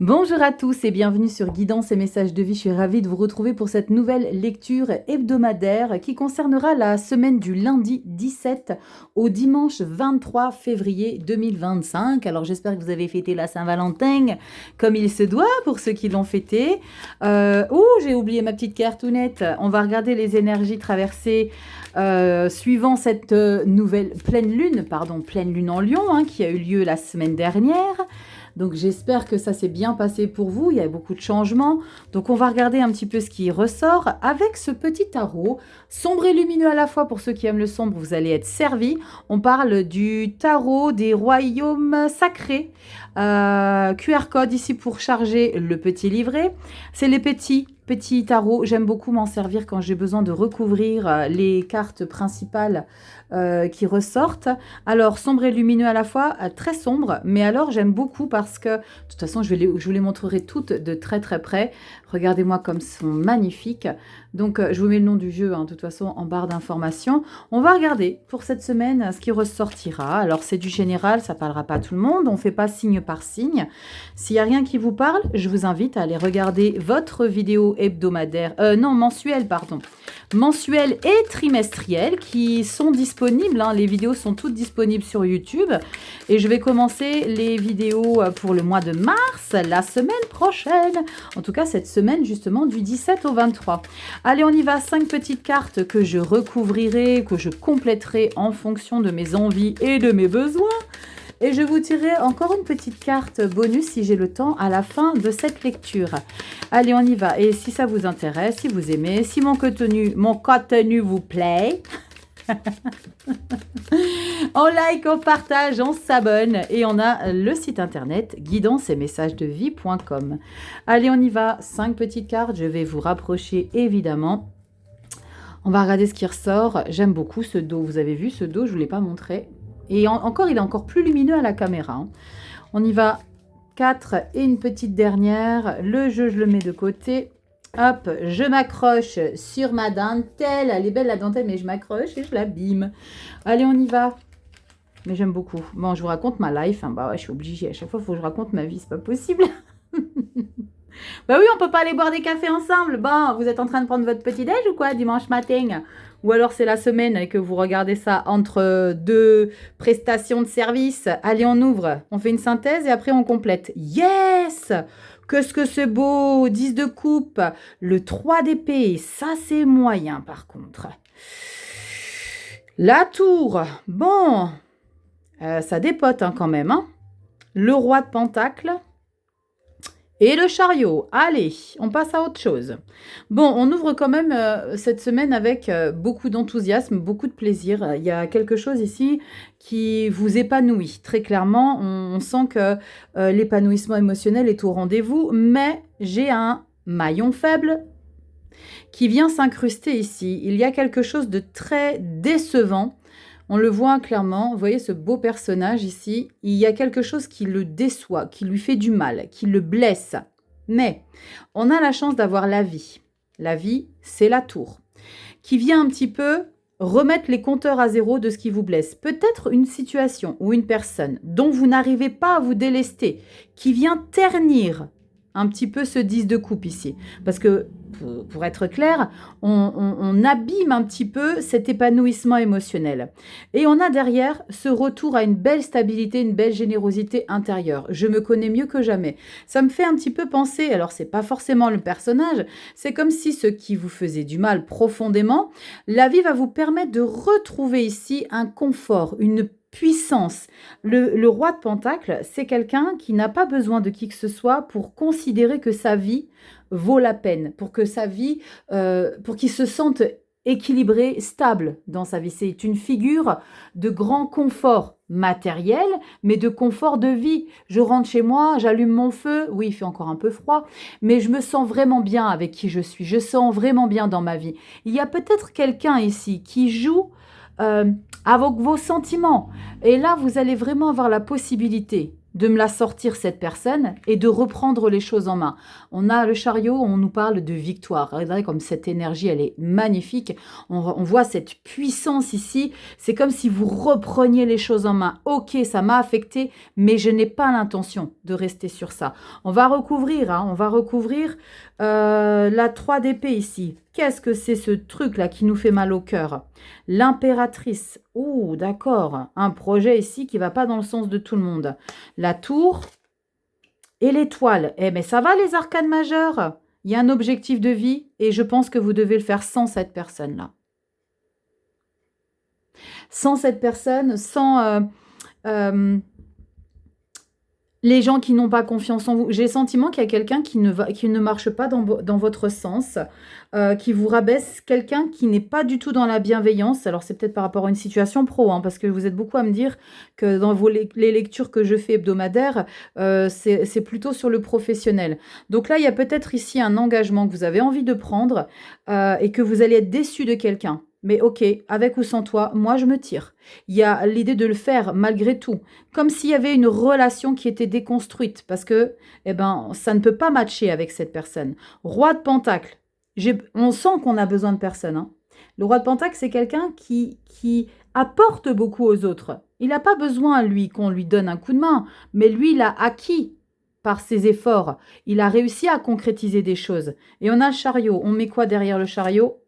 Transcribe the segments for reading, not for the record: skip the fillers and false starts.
Bonjour à tous et bienvenue sur Guidance et Messages de Vie. Je suis ravie de vous retrouver pour cette nouvelle lecture hebdomadaire qui concernera la semaine du lundi 17 au dimanche 23 février 2025. Alors j'espère que vous avez fêté la Saint-Valentin comme il se doit pour ceux qui l'ont fêté. J'ai oublié ma petite cartoonette. On va regarder les énergies traversées suivant cette nouvelle pleine lune en Lion qui a eu lieu la semaine dernière. Donc j'espère que ça s'est bien passé pour vous, il y a beaucoup de changements. Donc on va regarder un petit peu ce qui ressort avec ce petit tarot, sombre et lumineux à la fois. Pour ceux qui aiment le sombre, vous allez être servis. On parle du tarot des royaumes sacrés. QR code ici pour charger le petit livret. C'est les petits tarots. J'aime beaucoup m'en servir quand j'ai besoin de recouvrir les cartes principales qui ressortent. Alors, sombre et lumineux à la fois, très sombre, mais alors j'aime beaucoup parce que, de toute façon, je vous les montrerai toutes de très très près. Regardez-moi comme ils sont magnifiques. Donc, je vous mets le nom du jeu, de toute façon, en barre d'informations. On va regarder pour cette semaine ce qui ressortira. Alors, c'est du général, ça ne parlera pas à tout le monde. On ne fait pas signe par signe. S'il n'y a rien qui vous parle, je vous invite à aller regarder votre vidéo hebdomadaire, mensuelle et trimestrielle qui sont disponibles. Les vidéos sont toutes disponibles sur YouTube. Et je vais commencer les vidéos pour le mois de mars, la semaine prochaine. En tout cas, cette semaine, justement, du 17 au 23. Allez, on y va. 5 petites cartes que je recouvrirai, que je compléterai en fonction de mes envies et de mes besoins. Et je vous tirerai encore une petite carte bonus si j'ai le temps à la fin de cette lecture. Allez, on y va. Et si ça vous intéresse, si vous aimez, si mon contenu vous plaît, on like, on partage, on s'abonne et on a le site internet guidance-et-messages-de-vie.com. Allez, on y va. 5 petites cartes. Je vais vous rapprocher évidemment. On va regarder ce qui ressort. J'aime beaucoup ce dos. Vous avez vu ce dos, je ne vous l'ai pas montré. Et encore, il est encore plus lumineux à la caméra. On y va. 4 et une petite dernière. Le jeu, je le mets de côté. Hop, je m'accroche sur ma dentelle. Elle est belle la dentelle, mais je m'accroche et je l'abîme. Allez, on y va. Mais j'aime beaucoup. Bon, je vous raconte ma life. Je suis obligée. À chaque fois, il faut que je raconte ma vie. C'est pas possible. Bah oui, on peut pas aller boire des cafés ensemble. Bon, vous êtes en train de prendre votre petit-déj ou quoi, dimanche matin? Ou alors c'est la semaine et que vous regardez ça entre deux prestations de service. Allez, on ouvre, on fait une synthèse et après on complète. Yes! Qu'est-ce que c'est beau! 10 de coupe, le 3 d'épée, ça c'est moyen par contre. La tour, bon, ça dépote quand même. Le roi de pentacle. Et le chariot. Allez, on passe à autre chose. Bon, on ouvre quand même cette semaine avec beaucoup d'enthousiasme, beaucoup de plaisir. Il y a quelque chose ici qui vous épanouit. Très clairement, on sent que l'épanouissement émotionnel est au rendez-vous, mais j'ai un maillon faible qui vient s'incruster ici. Il y a quelque chose de très décevant. On le voit clairement, vous voyez ce beau personnage ici, il y a quelque chose qui le déçoit, qui lui fait du mal, qui le blesse. Mais on a la chance d'avoir la vie. La vie, c'est la tour, qui vient un petit peu remettre les compteurs à zéro de ce qui vous blesse. Peut-être une situation ou une personne dont vous n'arrivez pas à vous délester, qui vient ternir un petit peu ce 10 de coupe ici. Parce que, pour être clair, on abîme un petit peu cet épanouissement émotionnel. Et on a derrière ce retour à une belle stabilité, une belle générosité intérieure. Je me connais mieux que jamais. Ça me fait un petit peu penser, alors c'est pas forcément le personnage, c'est comme si ce qui vous faisait du mal profondément, la vie va vous permettre de retrouver ici un confort, une puissance. Le roi de Pentacle, c'est quelqu'un qui n'a pas besoin de qui que ce soit pour considérer que sa vie vaut la peine, pour que sa vie, pour qu'il se sente équilibré, stable dans sa vie. C'est une figure de grand confort matériel, mais de confort de vie. Je rentre chez moi, j'allume mon feu, oui, il fait encore un peu froid, mais je me sens vraiment bien avec qui je suis, je sens vraiment bien dans ma vie. Il y a peut-être quelqu'un ici qui joue avec vos sentiments. Et là, vous allez vraiment avoir la possibilité de me la sortir, cette personne, et de reprendre les choses en main. On a le chariot, on nous parle de victoire. Regardez comme cette énergie, elle est magnifique. On voit cette puissance ici. C'est comme si vous repreniez les choses en main. Ok, ça m'a affecté, mais je n'ai pas l'intention de rester sur ça. On va recouvrir, la 3 d'épée ici. Qu'est-ce que c'est ce truc-là qui nous fait mal au cœur? L'impératrice. Ouh, d'accord. Un projet ici qui ne va pas dans le sens de tout le monde. La tour et l'étoile. Eh bien, ça va les arcanes majeures. Il y a un objectif de vie et je pense que vous devez le faire sans cette personne-là. Sans cette personne, sans les gens qui n'ont pas confiance en vous. J'ai le sentiment qu'il y a quelqu'un qui ne marche pas dans votre sens, qui vous rabaisse, quelqu'un qui n'est pas du tout dans la bienveillance. Alors, c'est peut-être par rapport à une situation pro, parce que vous êtes beaucoup à me dire que dans les lectures que je fais hebdomadaires, c'est plutôt sur le professionnel. Donc là, il y a peut-être ici un engagement que vous avez envie de prendre et que vous allez être déçu de quelqu'un. Mais ok, avec ou sans toi, moi je me tire. Il y a l'idée de le faire malgré tout. Comme s'il y avait une relation qui était déconstruite. Parce que ça ne peut pas matcher avec cette personne. Roi de Pentacle. On sent qu'on a besoin de personne. Le roi de Pentacle, c'est quelqu'un qui apporte beaucoup aux autres. Il n'a pas besoin, lui, qu'on lui donne un coup de main. Mais lui, il a acquis par ses efforts. Il a réussi à concrétiser des choses. Et on a le chariot. On met quoi derrière le chariot ?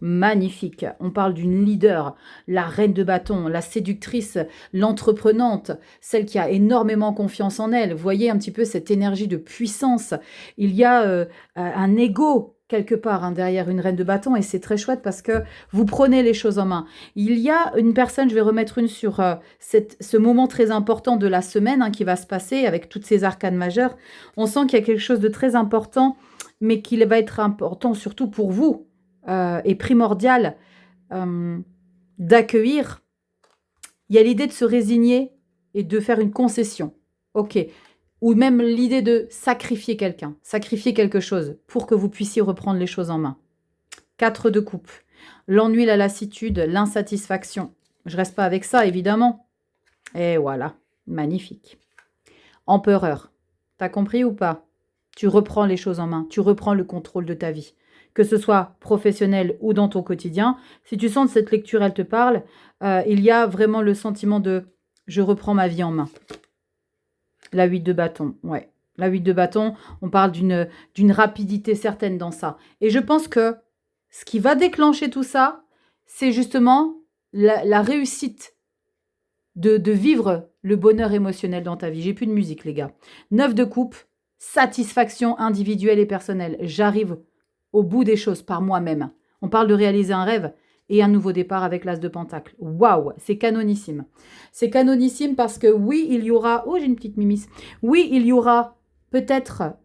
Magnifique. On parle d'une leader, la reine de bâton, la séductrice, l'entreprenante, celle qui a énormément confiance en elle. Vous voyez un petit peu cette énergie de puissance. Il y a un ego quelque part derrière une reine de bâton et c'est très chouette parce que vous prenez les choses en main. Il y a une personne, je vais remettre une sur ce moment très important de la semaine qui va se passer avec toutes ces arcanes majeures. On sent qu'il y a quelque chose de très important, mais qu'il va être important surtout pour vous. Et primordial d'accueillir. Il y a l'idée de se résigner et de faire une concession. Ok. Ou même l'idée de sacrifier quelqu'un, sacrifier quelque chose pour que vous puissiez reprendre les choses en main. 4 de coupe. L'ennui, la lassitude, l'insatisfaction. Je reste pas avec ça, évidemment. Et voilà. Magnifique. Empereur. T'as compris ou pas? Tu reprends les choses en main. Tu reprends le contrôle de ta vie. Que ce soit professionnel ou dans ton quotidien, si tu sens que cette lecture, elle te parle, il y a vraiment le sentiment de « je reprends ma vie en main ». La 8 de bâton, ouais. La 8 de bâton, on parle d'une rapidité certaine dans ça. Et je pense que ce qui va déclencher tout ça, c'est justement la réussite de vivre le bonheur émotionnel dans ta vie. J'ai plus de musique, les gars. 9 de coupe, satisfaction individuelle et personnelle. J'arrive au bout des choses par moi-même. On parle de réaliser un rêve et un nouveau départ avec l'as de Pentacle. Waouh, c'est canonissime. C'est canonissime parce que oui, il y aura... Oh, j'ai une petite mimisse. Oui, il y aura peut-être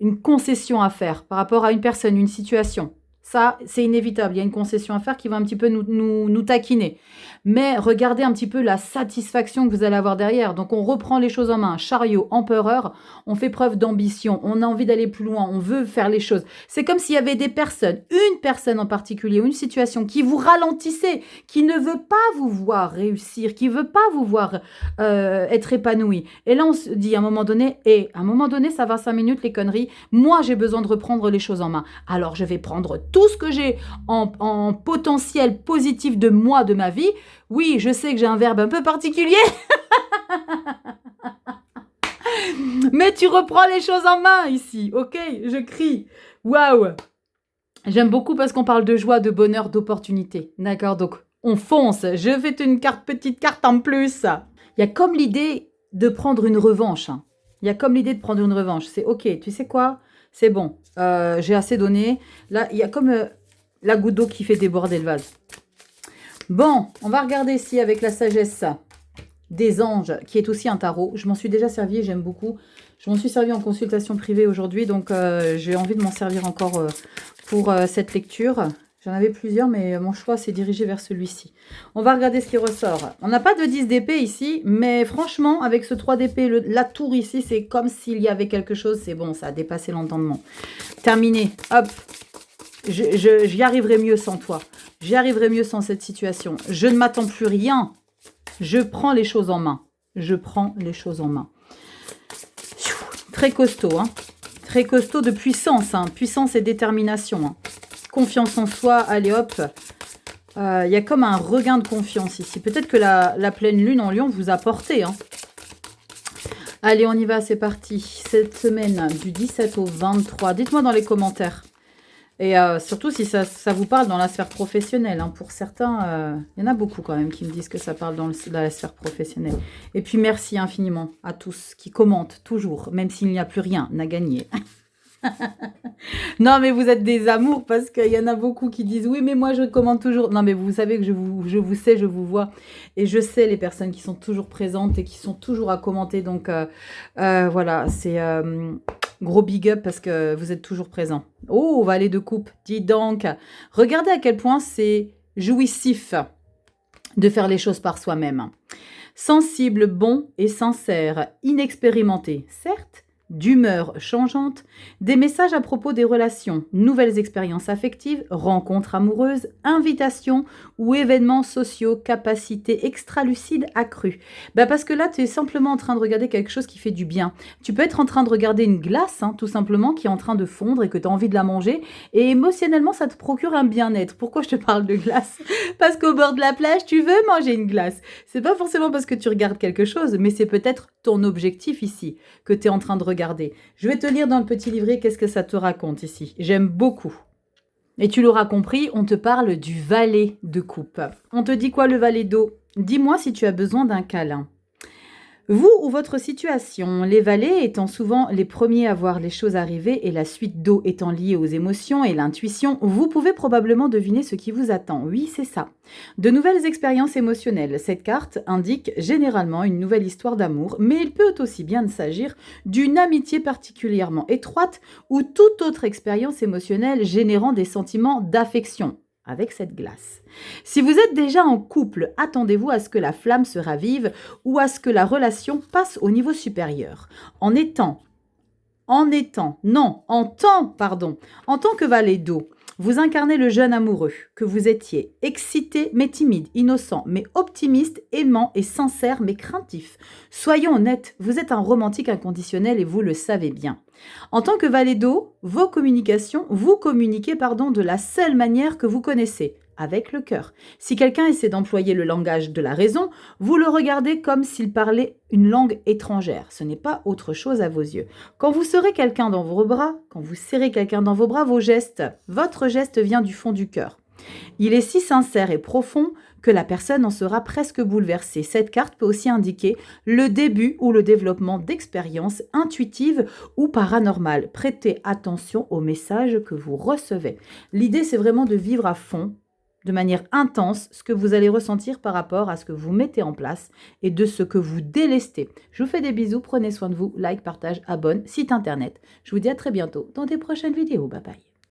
une concession à faire par rapport à une personne, une situation. Ça, c'est inévitable. Il y a une concession à faire qui va un petit peu nous taquiner. Mais regardez un petit peu la satisfaction que vous allez avoir derrière. Donc, on reprend les choses en main. Chariot, empereur, on fait preuve d'ambition. On a envie d'aller plus loin. On veut faire les choses. C'est comme s'il y avait des personnes, une personne en particulier ou une situation qui vous ralentissait, qui ne veut pas vous voir réussir, qui ne veut pas vous voir être épanoui. Et là, on se dit à un moment donné, à un moment donné, ça va 5 minutes, les conneries. Moi, j'ai besoin de reprendre les choses en main. Alors, je vais prendre tout ce que j'ai en potentiel positif de moi, de ma vie. Oui, je sais que j'ai un verbe un peu particulier. Mais tu reprends les choses en main ici, ok? Je crie. Waouh! J'aime beaucoup parce qu'on parle de joie, de bonheur, d'opportunité. D'accord? Donc, on fonce. Je fais une petite carte en plus. Il y a comme l'idée de prendre une revanche. Il y a comme l'idée de prendre une revanche. C'est ok, tu sais quoi? C'est bon. J'ai assez donné. Là, il y a comme la goutte d'eau qui fait déborder le vase. Bon, on va regarder ici avec la sagesse des anges, qui est aussi un tarot. Je m'en suis déjà servi et j'aime beaucoup. Je m'en suis servi en consultation privée aujourd'hui, donc j'ai envie de m'en servir encore pour cette lecture. J'en avais plusieurs, mais mon choix s'est dirigé vers celui-ci. On va regarder ce qui ressort. On n'a pas de 10 d'épée ici, mais franchement, avec ce 3 d'épée, la tour ici, c'est comme s'il y avait quelque chose. C'est bon, ça a dépassé l'entendement. Terminé. Hop. J'y arriverai mieux sans toi. J'y arriverai mieux sans cette situation. Je ne m'attends plus rien. Je prends les choses en main. Je prends les choses en main. très costaud, hein. Très costaud de puissance, hein. Puissance et détermination. Hein. Confiance en soi, allez hop. Il y a comme un regain de confiance ici. Peut-être que la pleine lune en lion vous a porté. Hein. Allez, on y va, c'est parti. Cette semaine du 17 au 23. Dites-moi dans les commentaires. Et surtout si ça vous parle dans la sphère professionnelle. Hein. Pour certains, il y en a beaucoup quand même qui me disent que ça parle dans la sphère professionnelle. Et puis merci infiniment à tous qui commentent toujours, même s'il n'y a plus rien à gagner. Non, mais vous êtes des amours parce qu'il y en a beaucoup qui disent « Oui, mais moi, je commente toujours. » Non, mais vous savez que je vous sais, je vous vois. Et je sais les personnes qui sont toujours présentes et qui sont toujours à commenter. Donc, voilà, c'est gros big up parce que vous êtes toujours présents. Oh, valet de coupe, dis donc. Regardez à quel point c'est jouissif de faire les choses par soi-même. Sensible, bon et sincère, inexpérimenté, certes, d'humeur changeante, des messages à propos des relations, nouvelles expériences affectives, rencontres amoureuses, invitations ou événements sociaux, capacités extralucides accrues. Parce que là, tu es simplement en train de regarder quelque chose qui fait du bien. Tu peux être en train de regarder une glace, hein, tout simplement, qui est en train de fondre et que tu as envie de la manger. Et émotionnellement, ça te procure un bien-être. Pourquoi je te parle de glace? Parce qu'au bord de la plage, tu veux manger une glace. C'est pas forcément parce que tu regardes quelque chose, mais c'est peut-être ton objectif ici que tu es en train de regarder. Je vais te lire dans le petit livret qu'est-ce que ça te raconte ici. J'aime beaucoup. Et tu l'auras compris, on te parle du valet de coupe. On te dit quoi le valet d'eau? Dis-moi si tu as besoin d'un câlin. Vous ou votre situation, les valets étant souvent les premiers à voir les choses arriver et la suite d'eau étant liée aux émotions et l'intuition, vous pouvez probablement deviner ce qui vous attend. Oui, c'est ça. De nouvelles expériences émotionnelles. Cette carte indique généralement une nouvelle histoire d'amour, mais il peut aussi bien s'agir d'une amitié particulièrement étroite ou toute autre expérience émotionnelle générant des sentiments d'affection. Avec cette glace. Si vous êtes déjà en couple, attendez-vous à ce que la flamme se ravive ou à ce que la relation passe au niveau supérieur. En tant que valet d'eau, vous incarnez le jeune amoureux que vous étiez, excité mais timide, innocent mais optimiste, aimant et sincère mais craintif. Soyons honnêtes, vous êtes un romantique inconditionnel et vous le savez bien. En tant que valet d'eau, vous communiquez de la seule manière que vous connaissez, avec le cœur. Si quelqu'un essaie d'employer le langage de la raison, vous le regardez comme s'il parlait une langue étrangère. Ce n'est pas autre chose à vos yeux. Quand vous serrez quelqu'un dans vos bras, votre geste vient du fond du cœur. Il est si sincère et profond que la personne en sera presque bouleversée. Cette carte peut aussi indiquer le début ou le développement d'expériences intuitives ou paranormales. Prêtez attention aux messages que vous recevez. L'idée, c'est vraiment de vivre à fond, de manière intense, ce que vous allez ressentir par rapport à ce que vous mettez en place et de ce que vous délestez. Je vous fais des bisous, prenez soin de vous, like, partage, abonne, site internet. Je vous dis à très bientôt dans des prochaines vidéos. Bye bye.